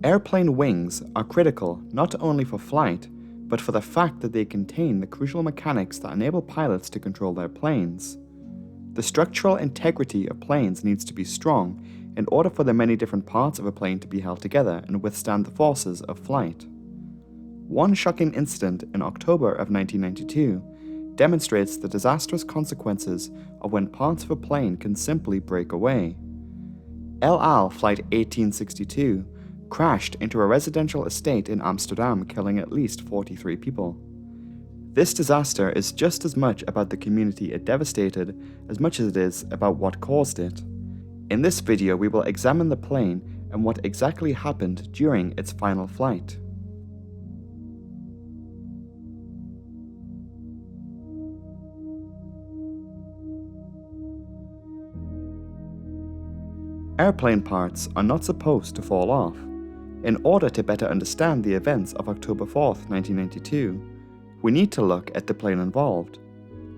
Airplane wings are critical not only for flight, but for the fact that they contain the crucial mechanics that enable pilots to control their planes. The structural integrity of planes needs to be strong in order for the many different parts of a plane to be held together and withstand the forces of flight. One shocking incident in October of 1992 demonstrates the disastrous consequences of when parts of a plane can simply break away. El Al Flight 1862 crashed into a residential estate in Amsterdam, killing at least 43 people. This disaster is just as much about the community it devastated as much as it is about what caused it. In this video, we will examine the plane and what exactly happened during its final flight. Airplane parts are not supposed to fall off. In order to better understand the events of October 4th, 1992, we need to look at the plane involved.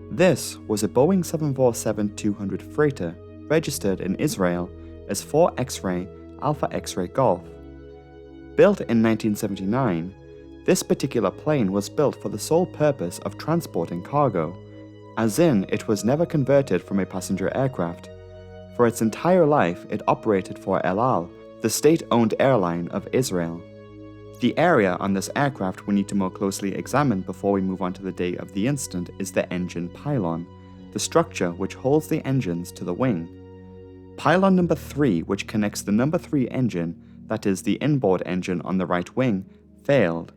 This was a Boeing 747-200 freighter registered in Israel as 4 X-ray Alpha X-ray Golf. Built in 1979, this particular plane was built for the sole purpose of transporting cargo, as in it was never converted from a passenger aircraft. For its entire life, it operated for El Al, the state-owned airline of Israel. The area on this aircraft we need to more closely examine before we move on to the day of the incident is the engine pylon, the structure which holds the engines to the wing. Pylon number 3, which connects the number 3 engine, that is the inboard engine on the right wing, failed.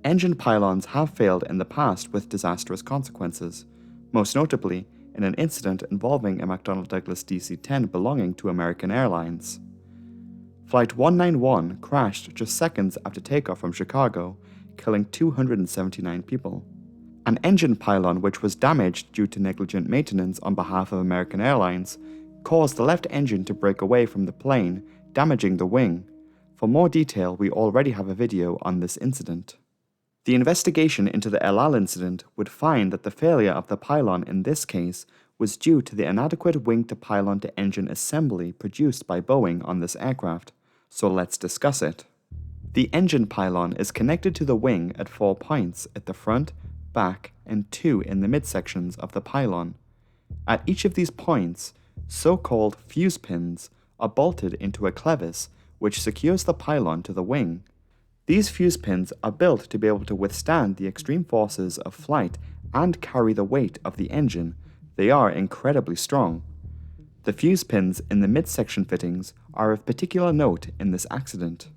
Engine pylons have failed in the past with disastrous consequences, most notably in an incident involving a McDonnell Douglas DC-10 belonging to American Airlines. Flight 191 crashed just seconds after takeoff from Chicago, killing 279 people. An engine pylon which was damaged due to negligent maintenance on behalf of American Airlines caused the left engine to break away from the plane, damaging the wing. For more detail, we already have a video on this incident. The investigation into the El Al incident would find that the failure of the pylon in this case was due to the inadequate wing-to-pylon-to-engine assembly produced by Boeing on this aircraft, so let's discuss it. The engine pylon is connected to the wing at 4 points at the front, back, and 2 in the midsections of the pylon. At each of these points, so-called fuse pins are bolted into a clevis which secures the pylon to the wing. These fuse pins are built to be able to withstand the extreme forces of flight and carry the weight of the engine. They are incredibly strong. The fuse pins in the midsection fittings are of particular note in this accident.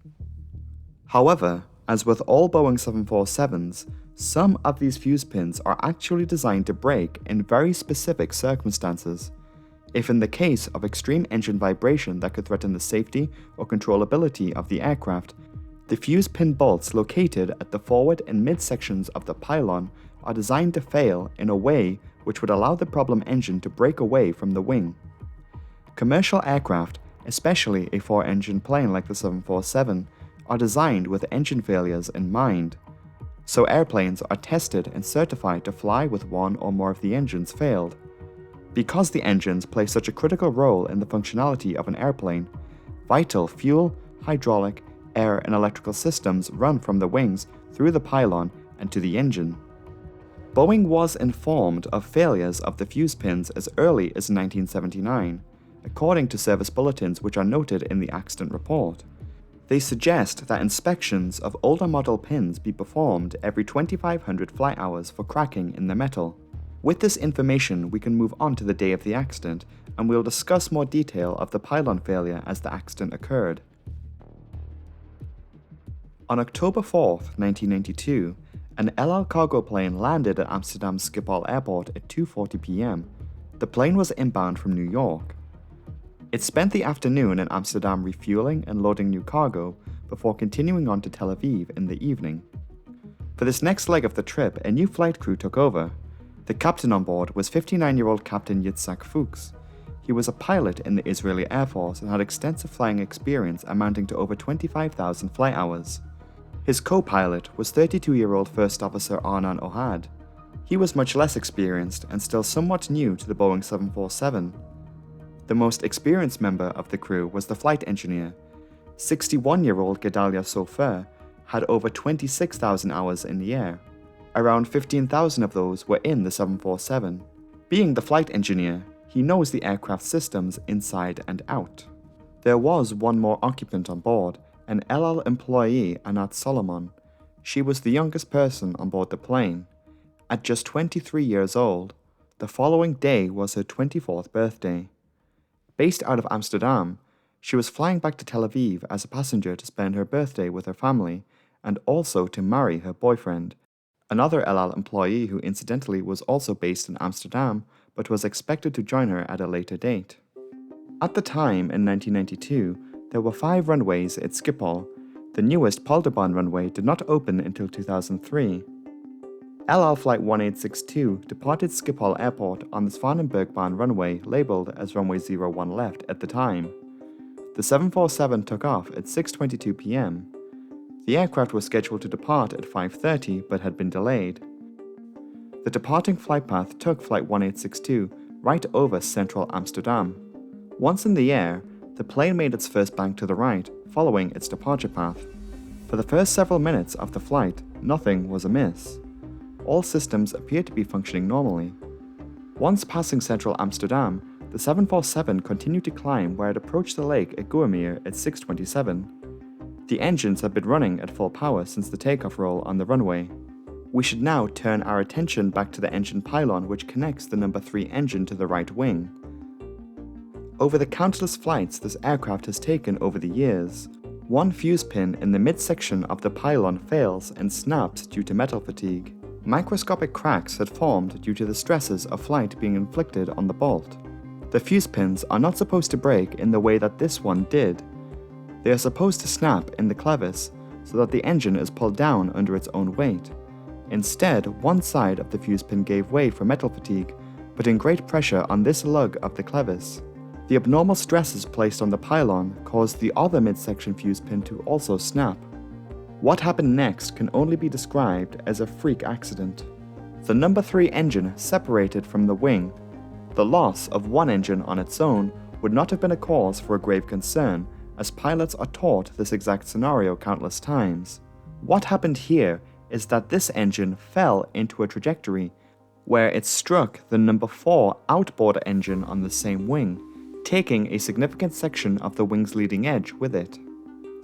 However, as with all Boeing 747s, some of these fuse pins are actually designed to break in very specific circumstances. If in the case of extreme engine vibration that could threaten the safety or controllability of the aircraft, the fuse pin bolts located at the forward and midsections of the pylon are designed to fail in a way which would allow the problem engine to break away from the wing. Commercial aircraft, especially a 4-engine plane like the 747, are designed with engine failures in mind. So airplanes are tested and certified to fly with one or more of the engines failed. Because the engines play such a critical role in the functionality of an airplane, vital fuel, hydraulic, air and electrical systems run from the wings through the pylon and to the engine. Boeing was informed of failures of the fuse pins as early as 1979, according to service bulletins which are noted in the accident report. They suggest that inspections of older model pins be performed every 2,500 flight hours for cracking in the metal. With this information, we can move on to the day of the accident, and we'll discuss more detail of the pylon failure as the accident occurred. On October 4th, 1992, an El Al cargo plane landed at Amsterdam Schiphol Airport at 2:40 p.m. The plane was inbound from New York. It spent the afternoon in Amsterdam refueling and loading new cargo before continuing on to Tel Aviv in the evening. For this next leg of the trip, a new flight crew took over. The captain on board was 59-year-old Captain Yitzhak Fuchs. He was a pilot in the Israeli Air Force and had extensive flying experience amounting to over 25,000 flight hours. His co-pilot was 32-year-old First Officer Arnan Ohad. He was much less experienced and still somewhat new to the Boeing 747. The most experienced member of the crew was the flight engineer. 61-year-old Gedalia Sofer had over 26,000 hours in the air. Around 15,000 of those were in the 747. Being the flight engineer, he knows the aircraft systems inside and out. There was one more occupant on board, an El Al employee, Anat Solomon. She was the youngest person on board the plane. At just 23 years old, the following day was her 24th birthday. Based out of Amsterdam, she was flying back to Tel Aviv as a passenger to spend her birthday with her family and also to marry her boyfriend, another El Al employee who incidentally was also based in Amsterdam but was expected to join her at a later date. At the time, in 1992, there were 5 runways at Schiphol. The newest Polderbahn runway did not open until 2003. El Al Flight 1862 departed Schiphol Airport on the Zwanenbergbahn runway labeled as runway 01 left at the time. The 747 took off at 6:22 p.m. The aircraft was scheduled to depart at 5:30 but had been delayed. The departing flight path took Flight 1862 right over central Amsterdam. Once in the air, the plane made its first bank to the right, following its departure path. For the first several minutes of the flight, nothing was amiss. All systems appeared to be functioning normally. Once passing central Amsterdam, the 747 continued to climb where it approached the lake at Guameer at 6:27. The engines had been running at full power since the takeoff roll on the runway. We should now turn our attention back to the engine pylon which connects the number 3 engine to the right wing. Over the countless flights this aircraft has taken over the years, one fuse pin in the midsection of the pylon fails and snaps due to metal fatigue. Microscopic cracks had formed due to the stresses of flight being inflicted on the bolt. The fuse pins are not supposed to break in the way that this one did. They are supposed to snap in the clevis so that the engine is pulled down under its own weight. Instead, one side of the fuse pin gave way for metal fatigue, putting great pressure on this lug of the clevis. The abnormal stresses placed on the pylon caused the other midsection fuse pin to also snap. What happened next can only be described as a freak accident. The number 3 engine separated from the wing. The loss of one engine on its own would not have been a cause for a grave concern, as pilots are taught this exact scenario countless times. What happened here is that this engine fell into a trajectory where it struck the number 4 outboard engine on the same wing, taking a significant section of the wing's leading edge with it.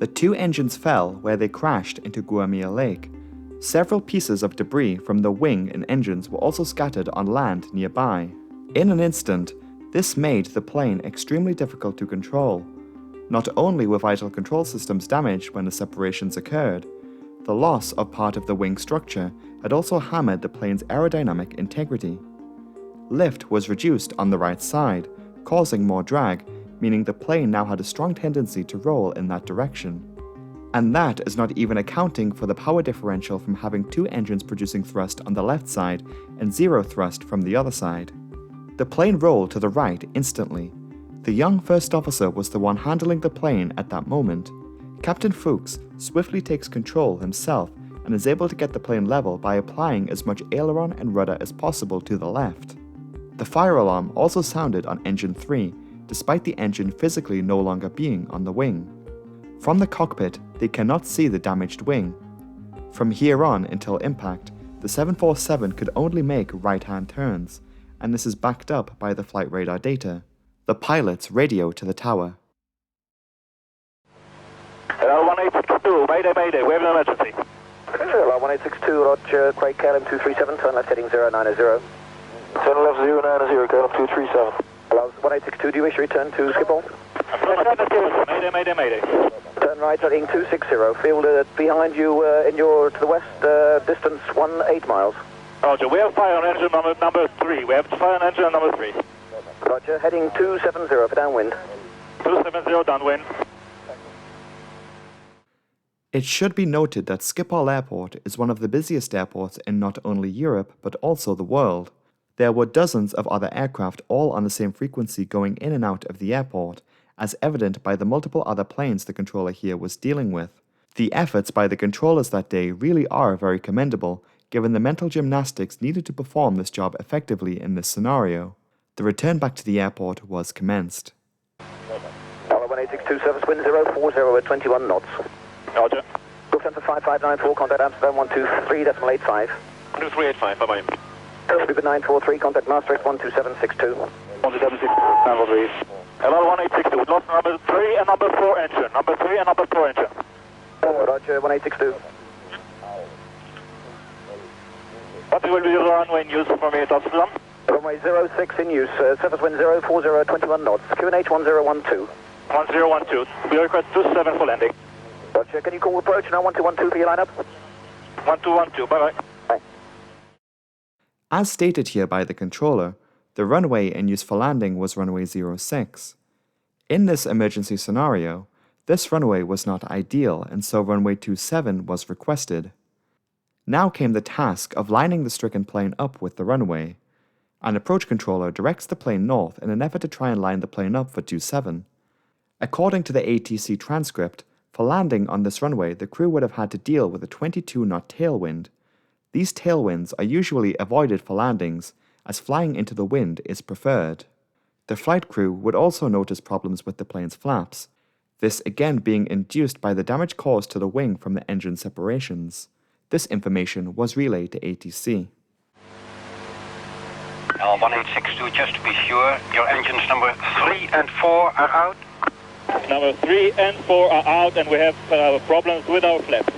The 2 engines fell where they crashed into Guameer Lake. Several pieces of debris from the wing and engines were also scattered on land nearby. In an instant, this made the plane extremely difficult to control. Not only were vital control systems damaged when the separations occurred, the loss of part of the wing structure had also hammered the plane's aerodynamic integrity. Lift was reduced on the right side, causing more drag, meaning the plane now had a strong tendency to roll in that direction. And that is not even accounting for the power differential from having 2 engines producing thrust on the left side and 0 thrust from the other side. The plane rolled to the right instantly. The young first officer was the one handling the plane at that moment. Captain Fuchs swiftly takes control himself and is able to get the plane level by applying as much aileron and rudder as possible to the left. The fire alarm also sounded on engine 3, despite the engine physically no longer being on the wing. From the cockpit, they cannot see the damaged wing. From here on until impact, the 747 could only make right-hand turns, and this is backed up by the flight radar data. The pilots radio to the tower. Hello, 1862, mayday, mayday, we have an emergency. Hello, 1862, Roger, Craig, KLM 237, turn left heading 090. Turn left 090, KLM 237. Hello, 1862, do you wish to return to Schiphol? Mayday, mayday, mayday. Turn right heading 260, field behind you to the west, distance 18 miles. Roger, we have fire on engine number 3, we have fire on engine number 3. Roger, heading 270 for downwind. 270 downwind. It should be noted that Schiphol Airport is one of the busiest airports in not only Europe but also the world. There were dozens of other aircraft all on the same frequency going in and out of the airport, as evident by the multiple other planes the controller here was dealing with. The efforts by the controllers that day really are very commendable, given the mental gymnastics needed to perform this job effectively in this scenario. The return back to the airport was commenced. Hello, 1862. 2 surface wind 040 at 21 knots. Roger. Lufthansa 5594, contact Amsterdam 123.85. 2385, bye-bye. Super 943, contact Maastricht 12762. 176, 943. Hello, 1862. We lost number 3 and number 4 engine. Number 3 and number 4 engine. Roger, 1862. What will be the runway in use for me at Amsterdam? Runway 06 in use, surface wind 040 at 21 knots, QNH 1012. 1012. We request 27 for landing. Roger, can you call approach now 1212 for your lineup? 1212, bye-bye. Bye. As stated here by the controller, the runway in use for landing was runway 06. In this emergency scenario, this runway was not ideal and so runway 27 was requested. Now came the task of lining the stricken plane up with the runway. An approach controller directs the plane north in an effort to try and line the plane up for 27. According to the ATC transcript, for landing on this runway, the crew would have had to deal with a 22-knot tailwind. These tailwinds are usually avoided for landings, as flying into the wind is preferred. The flight crew would also notice problems with the plane's flaps, this again being induced by the damage caused to the wing from the engine separations. This information was relayed to ATC. 1862, just to be sure, your engines number 3 and 4 are out? Number 3 and 4 are out and we have problems with our flaps.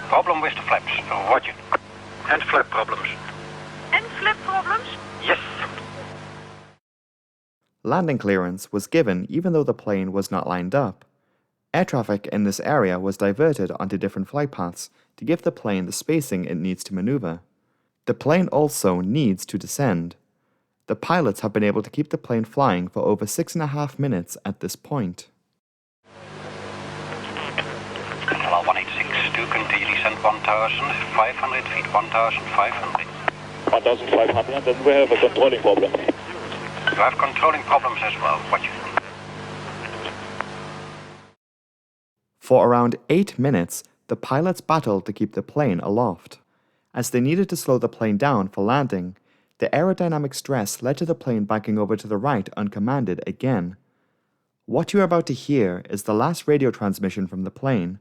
Problem with the flaps, roger. And flap problems? And flap problems? Yes. Landing clearance was given even though the plane was not lined up. Air traffic in this area was diverted onto different flight paths to give the plane the spacing it needs to maneuver. The plane also needs to descend. The pilots have been able to keep the plane flying for over 6.5 minutes at this point. Hello, 1862, continue descent 1,500 feet, 1,500. 1,500 and we have a controlling problem. You have controlling problems as well, roger. For around 8 minutes, the pilots battled to keep the plane aloft. As they needed to slow the plane down for landing, the aerodynamic stress led to the plane backing over to the right uncommanded again. What you are about to hear is the last radio transmission from the plane.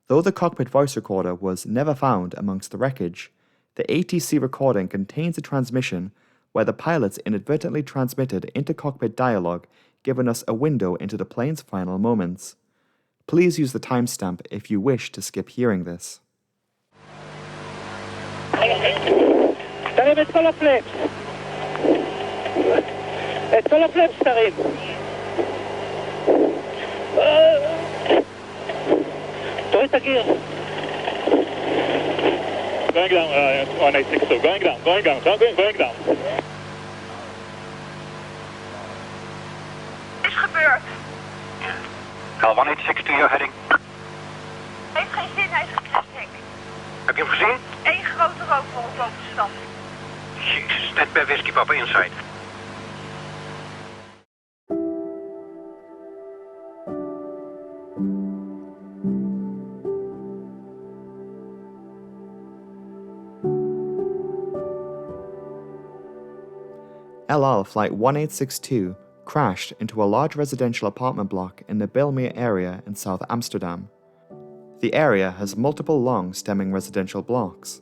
Though the cockpit voice recorder was never found amongst the wreckage, the ATC recording contains a transmission where the pilots inadvertently transmitted inter-cockpit dialogue, giving us a window into the plane's final moments. Please use the timestamp if you wish to skip hearing this. Daarin met volle flaps. Met volle flaps daarin. Dritte gear. Going down, 1862. Going down. Going down. Is gebeurd. Hello, 1862, you're heading. Heeft geen zin, hij is geplastic. Heb je hem gezien? Eén grote rookwolk boven de stad. Jezus, stand bij Whiskey Papa inside. El Al Flight 1862 crashed into a large residential apartment block in the Bijlmer area in South Amsterdam. The area has multiple long stemming residential blocks.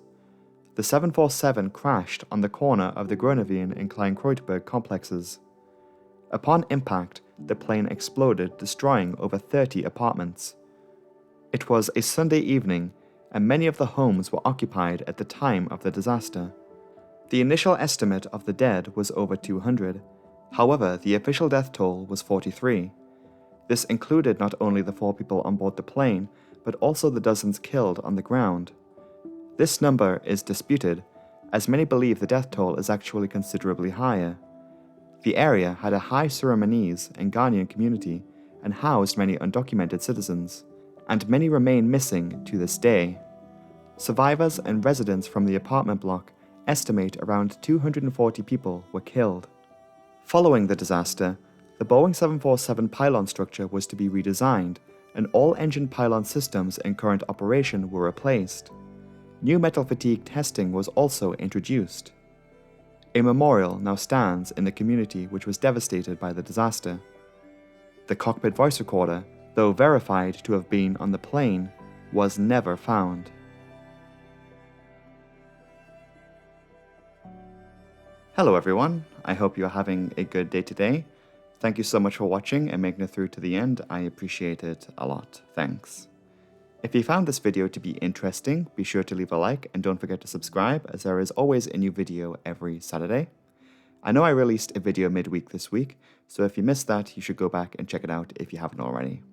The 747 crashed on the corner of the Groeneveen and Klein-Kreutberg complexes. Upon impact, the plane exploded, destroying over 30 apartments. It was a Sunday evening, and many of the homes were occupied at the time of the disaster. The initial estimate of the dead was over 200. However, the official death toll was 43. This included not only the 4 people on board the plane, but also the dozens killed on the ground. This number is disputed, as many believe the death toll is actually considerably higher. The area had a high Surinamese and Ghanaian community and housed many undocumented citizens, and many remain missing to this day. Survivors and residents from the apartment block estimate around 240 people were killed. Following the disaster, the Boeing 747 pylon structure was to be redesigned, and all engine pylon systems in current operation were replaced. New metal fatigue testing was also introduced. A memorial now stands in the community which was devastated by the disaster. The cockpit voice recorder, though verified to have been on the plane, was never found. Hello everyone, I hope you're having a good day today. Thank you so much for watching and making it through to the end. I appreciate it a lot. Thanks. If you found this video to be interesting, be sure to leave a like and don't forget to subscribe, as there is always a new video every Saturday. I know I released a video midweek this week, so if you missed that, you should go back and check it out if you haven't already.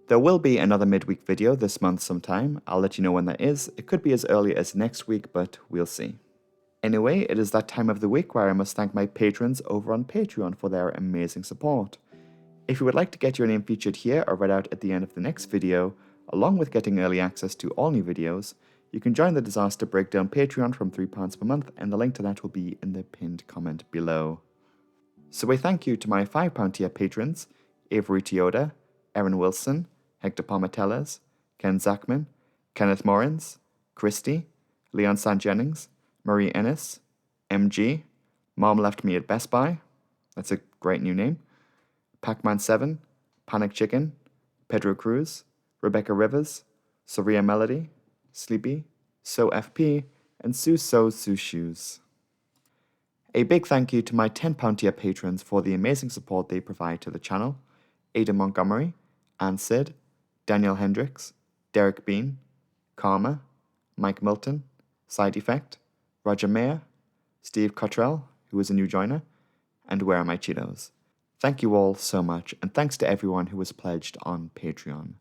There will be another midweek video this month sometime. I'll let you know when that is. It could be as early as next week, but we'll see. Anyway, it is that time of the week where I must thank my patrons over on Patreon for their amazing support. If you would like to get your name featured here or read out at the end of the next video, along with getting early access to all new videos, you can join the Disaster Breakdown Patreon from £3 per month, and the link to that will be in the pinned comment below. So a thank you to my £5 tier patrons, Avery Toyoda, Erin Wilson, Hector Palmatellas, Ken Zachman, Kenneth Morins, Christy, Leon San Jennings, Marie Ennis, MG, Mom Left Me at Best Buy, that's a great new name, Pac-Man7, Panic Chicken, Pedro Cruz, Rebecca Rivers, Soria Melody, Sleepy, So FP, and Sue Shoes. A big thank you to my £10 tier patrons for the amazing support they provide to the channel: Ada Montgomery, Ann Sid, Daniel Hendricks, Derek Bean, Karma, Mike Milton, Side Effect, Roger Mayer, Steve Cottrell, who is a new joiner, and Where Are My Cheetos? Thank you all so much, and thanks to everyone who was pledged on Patreon.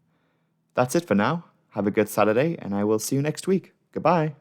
That's it for now. Have a good Saturday, and I will see you next week. Goodbye.